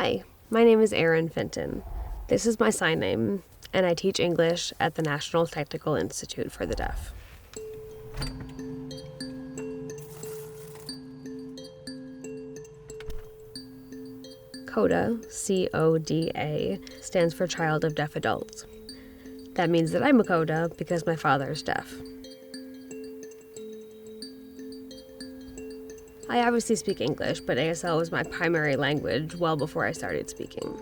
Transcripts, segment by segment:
Hi, my name is Erin Filton. This is my sign name, and I teach English at the National Technical Institute for the Deaf. CODA, C-O-D-A, stands for Child of Deaf Adults. That means that I'm a CODA because my father's deaf. I obviously speak English, but ASL was my primary language well before I started speaking.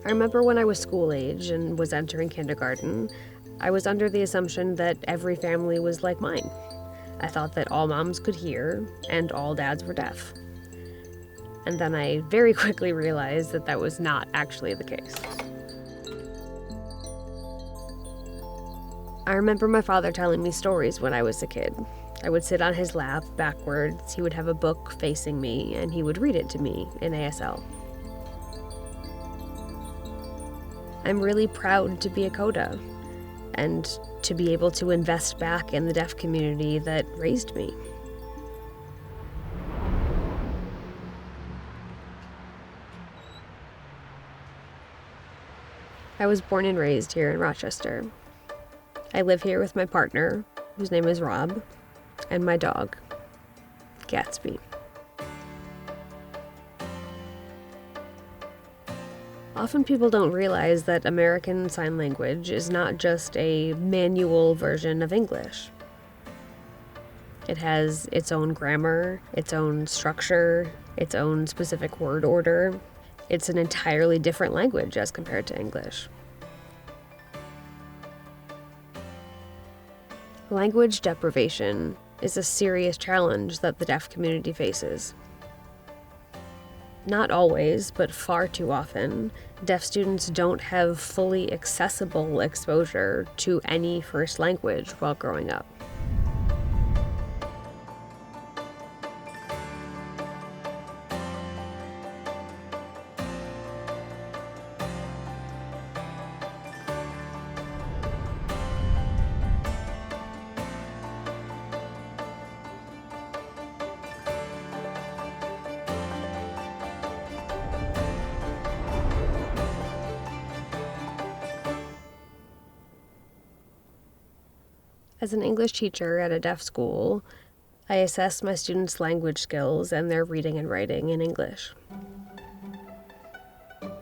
I remember when I was school age and was entering kindergarten, I was under the assumption that every family was like mine. I thought that all moms could hear and all dads were deaf. And then I very quickly realized that that was not actually the case. I remember my father telling me stories when I was a kid. I would sit on his lap backwards, he would have a book facing me, and he would read it to me in ASL. I'm really proud to be a CODA and to be able to invest back in the deaf community that raised me. I was born and raised here in Rochester. I live here with my partner, whose name is Rob, and my dog, Gatsby. Often people don't realize that American Sign Language is not just a manual version of English. It has its own grammar, its own structure, its own specific word order. It's an entirely different language as compared to English. Language deprivation is a serious challenge that the deaf community faces. Not always, but far too often, deaf students don't have fully accessible exposure to any first language while growing up. As an English teacher at a deaf school, I assess my students' language skills and their reading and writing in English.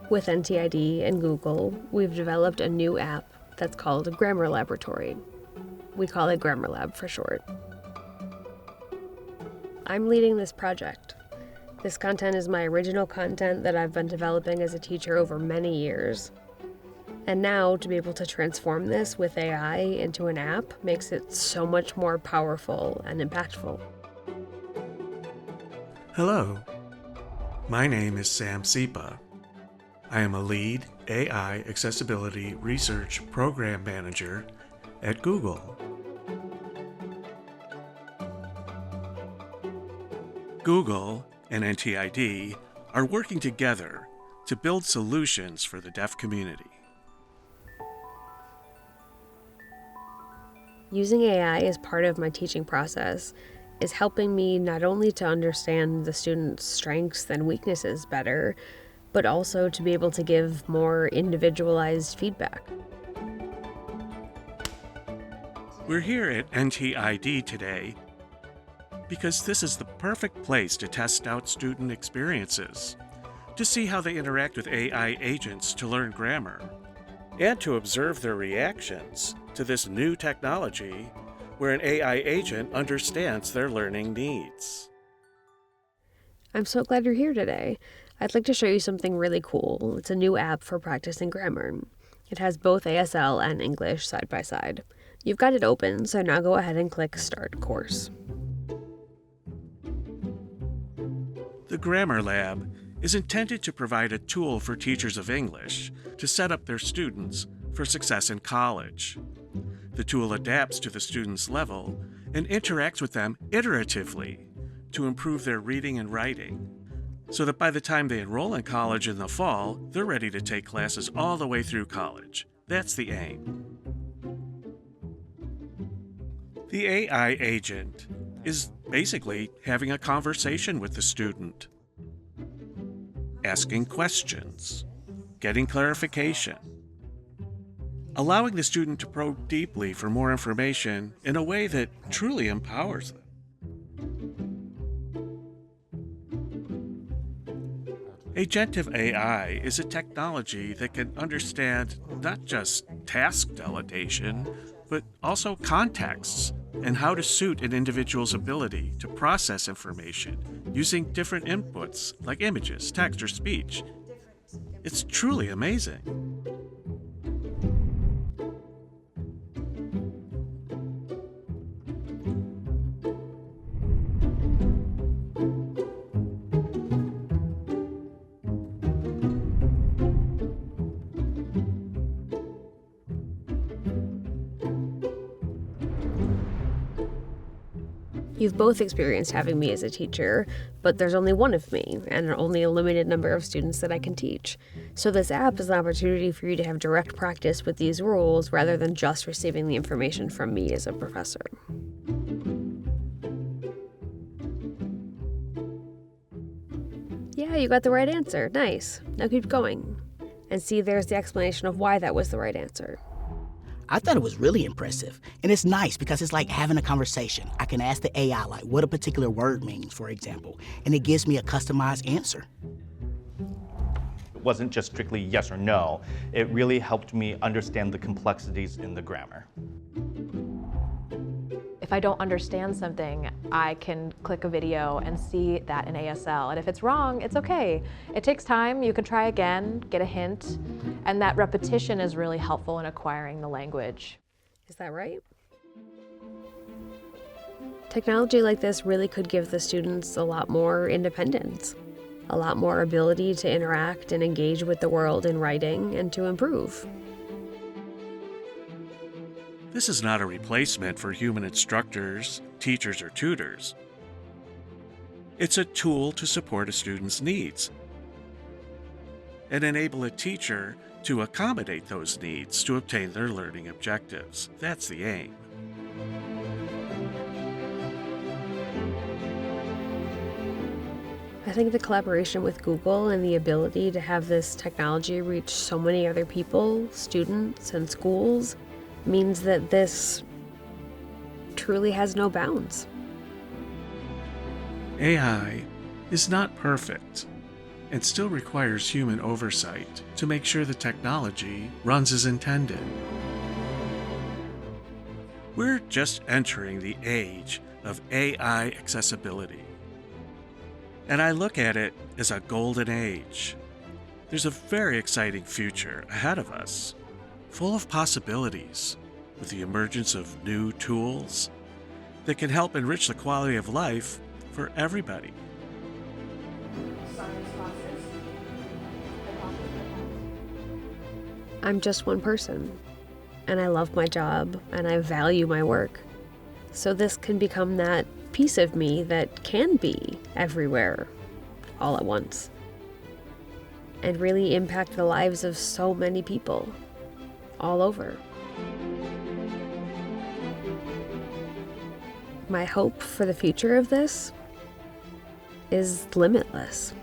With NTID and Google, we've developed a new app that's called Grammar Laboratory. We call it Grammar Lab for short. I'm leading this project. This content is my original content that I've been developing as a teacher over many years. And now, to be able to transform this with AI into an app makes it so much more powerful and impactful. Hello, my name is Sam Sipa. I am a lead AI Accessibility Research Program Manager at Google. Google and NTID are working together to build solutions for the deaf community. Using AI as part of my teaching process is helping me not only to understand the students' strengths and weaknesses better, but also to be able to give more individualized feedback. We're here at NTID today because this is the perfect place to test out student experiences, to see how they interact with AI agents to learn grammar, and to observe their reactions to this new technology where an AI agent understands their learning needs. I'm so glad you're here today. I'd like to show you something really cool. It's a new app for practicing grammar. It has both ASL and English side by side. You've got it open, so now go ahead and click Start Course. The Grammar Lab is intended to provide a tool for teachers of English to set up their students for success in college. The tool adapts to the student's level and interacts with them iteratively to improve their reading and writing, so that by the time they enroll in college in the fall, they're ready to take classes all the way through college. That's the aim. The AI agent is basically having a conversation with the student, asking questions, getting clarification, allowing the student to probe deeply for more information in a way that truly empowers them. Agentive AI is a technology that can understand not just task delegation, but also contexts and how to suit an individual's ability to process information using different inputs like images, text, or speech. It's truly amazing. You've both experienced having me as a teacher, but there's only one of me, and only a limited number of students that I can teach. So this app is an opportunity for you to have direct practice with these rules rather than just receiving the information from me as a professor. Yeah, you got the right answer. Nice. Now keep going. And see, there's the explanation of why that was the right answer. I thought it was really impressive. And it's nice because it's like having a conversation. I can ask the AI like what a particular word means, for example, and it gives me a customized answer. It wasn't just strictly yes or no. It really helped me understand the complexities in the grammar. If I don't understand something, I can click a video and see that in ASL. And if it's wrong, it's okay. It takes time, you can try again, get a hint, and that repetition is really helpful in acquiring the language. Is that right? Technology like this really could give the students a lot more independence, a lot more ability to interact and engage with the world in writing and to improve. This is not a replacement for human instructors, teachers, or tutors. It's a tool to support a student's needs and enable a teacher to accommodate those needs to obtain their learning objectives. That's the aim. I think the collaboration with Google and the ability to have this technology reach so many other people, students, and schools means that this truly has no bounds. AI is not perfect and still requires human oversight to make sure the technology runs as intended. We're just entering the age of AI accessibility, and I look at it as a golden age. There's a very exciting future ahead of us, full of possibilities, with the emergence of new tools that can help enrich the quality of life for everybody. I'm just one person, and I love my job, and I value my work. So this can become that piece of me that can be everywhere, all at once, and really impact the lives of so many people, all over. My hope for the future of this is limitless.